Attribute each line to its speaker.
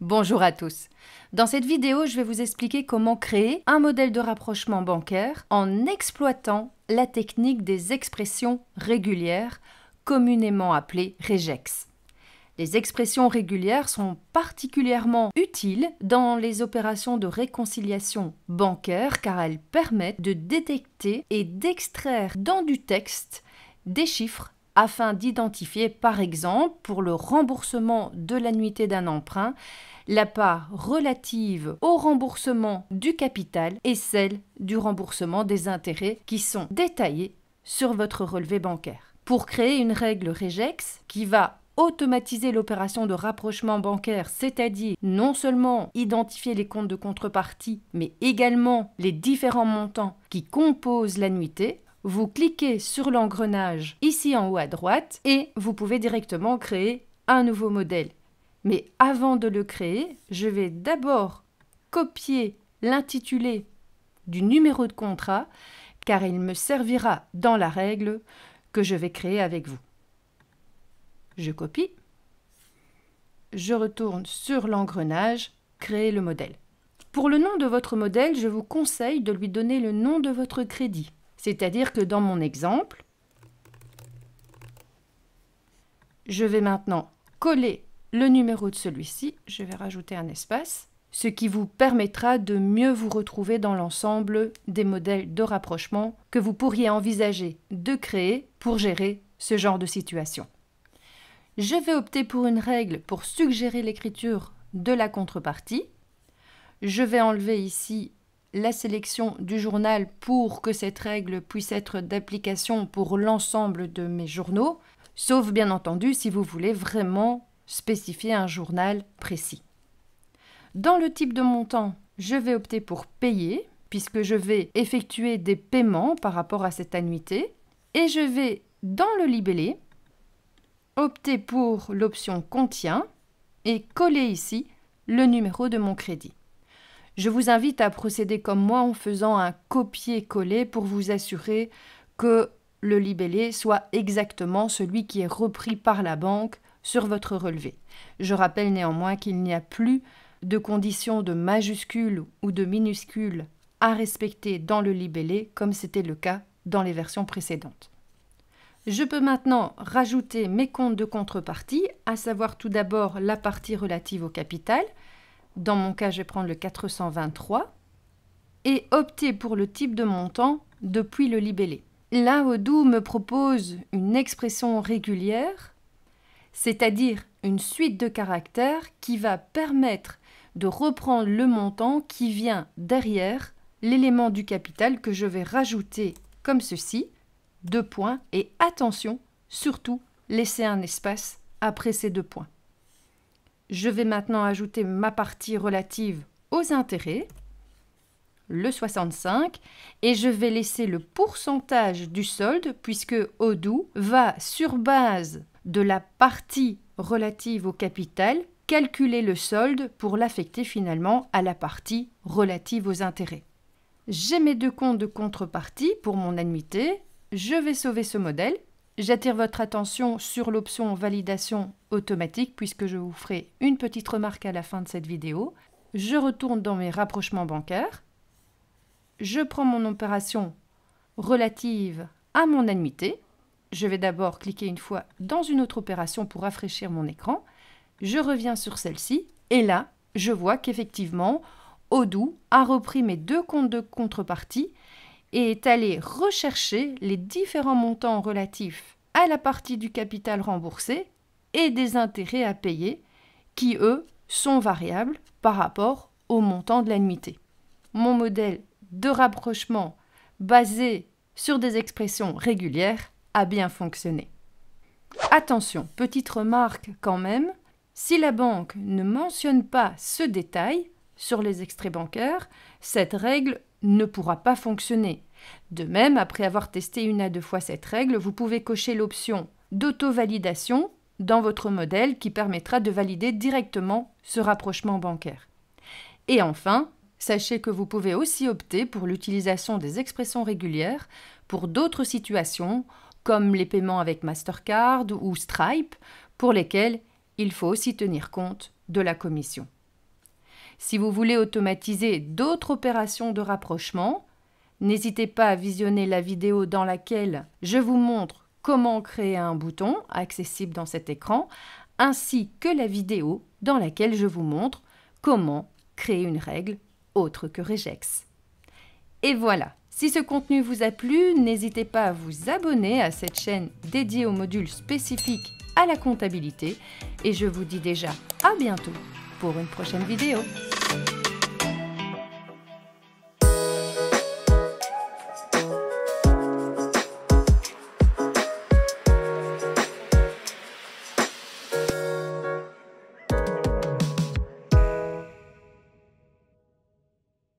Speaker 1: Bonjour à tous. Dans cette vidéo, je vais vous expliquer comment créer un modèle de rapprochement bancaire en exploitant la technique des expressions régulières, communément appelée regex. Les expressions régulières sont particulièrement utiles dans les opérations de réconciliation bancaire car elles permettent de détecter et d'extraire dans du texte des chiffres afin d'identifier, par exemple, pour le remboursement de l'annuité d'un emprunt, la part relative au remboursement du capital et celle du remboursement des intérêts qui sont détaillés sur votre relevé bancaire. Pour créer une règle regex qui va automatiser l'opération de rapprochement bancaire, c'est-à-dire non seulement identifier les comptes de contrepartie, mais également les différents montants qui composent l'annuité, vous cliquez sur l'engrenage ici en haut à droite et vous pouvez directement créer un nouveau modèle. Mais avant de le créer, je vais d'abord copier l'intitulé du numéro de contrat car il me servira dans la règle que je vais créer avec vous. Je copie, je retourne sur l'engrenage, créer le modèle. Pour le nom de votre modèle, je vous conseille de lui donner le nom de votre crédit. C'est-à-dire que dans mon exemple, je vais maintenant coller le numéro de celui-ci, je vais rajouter un espace, ce qui vous permettra de mieux vous retrouver dans l'ensemble des modèles de rapprochement que vous pourriez envisager de créer pour gérer ce genre de situation. Je vais opter pour une règle pour suggérer l'écriture de la contrepartie. Je vais enlever ici la sélection du journal pour que cette règle puisse être d'application pour l'ensemble de mes journaux, sauf bien entendu si vous voulez vraiment spécifier un journal précis. Dans le type de montant, je vais opter pour payer, puisque je vais effectuer des paiements par rapport à cette annuité, et je vais, dans le libellé, opter pour l'option contient et coller ici le numéro de mon crédit. Je vous invite à procéder comme moi en faisant un copier-coller pour vous assurer que le libellé soit exactement celui qui est repris par la banque sur votre relevé. Je rappelle néanmoins qu'il n'y a plus de conditions de majuscules ou de minuscules à respecter dans le libellé comme c'était le cas dans les versions précédentes. Je peux maintenant rajouter mes comptes de contrepartie, à savoir tout d'abord la partie relative au capital. Dans mon cas, je vais prendre le 423 et opter pour le type de montant depuis le libellé. Là, Odoo me propose une expression régulière, c'est-à-dire une suite de caractères qui va permettre de reprendre le montant qui vient derrière l'élément du capital que je vais rajouter comme ceci, 2 points, et attention, surtout, laissez un espace après ces 2 points. Je vais maintenant ajouter ma partie relative aux intérêts, le 65, et je vais laisser le pourcentage du solde puisque Odoo va, sur base de la partie relative au capital, calculer le solde pour l'affecter finalement à la partie relative aux intérêts. J'ai mes 2 comptes de contrepartie pour mon annuité, je vais sauver ce modèle. J'attire votre attention sur l'option validation automatique puisque je vous ferai une petite remarque à la fin de cette vidéo. Je retourne dans mes rapprochements bancaires. Je prends mon opération relative à mon annuité. Je vais d'abord cliquer une fois dans une autre opération pour rafraîchir mon écran. Je reviens sur celle-ci et là, je vois qu'effectivement, Odoo a repris mes 2 comptes de contrepartie et est allé rechercher les différents montants relatifs à la partie du capital remboursé et des intérêts à payer qui, eux, sont variables par rapport au montant de l'annuité. Mon modèle de rapprochement basé sur des expressions régulières a bien fonctionné. Attention, petite remarque quand même, si la banque ne mentionne pas ce détail sur les extraits bancaires, cette règle ne pourra pas fonctionner. De même, après avoir testé 1 à 2 fois cette règle, vous pouvez cocher l'option d'auto-validation dans votre modèle qui permettra de valider directement ce rapprochement bancaire. Et enfin, sachez que vous pouvez aussi opter pour l'utilisation des expressions régulières pour d'autres situations comme les paiements avec Mastercard ou Stripe pour lesquels il faut aussi tenir compte de la commission. Si vous voulez automatiser d'autres opérations de rapprochement, n'hésitez pas à visionner la vidéo dans laquelle je vous montre comment créer un bouton accessible dans cet écran, ainsi que la vidéo dans laquelle je vous montre comment créer une règle autre que regex. Et voilà, si ce contenu vous a plu, n'hésitez pas à vous abonner à cette chaîne dédiée aux modules spécifiques à la comptabilité et je vous dis déjà à bientôt pour une prochaine vidéo.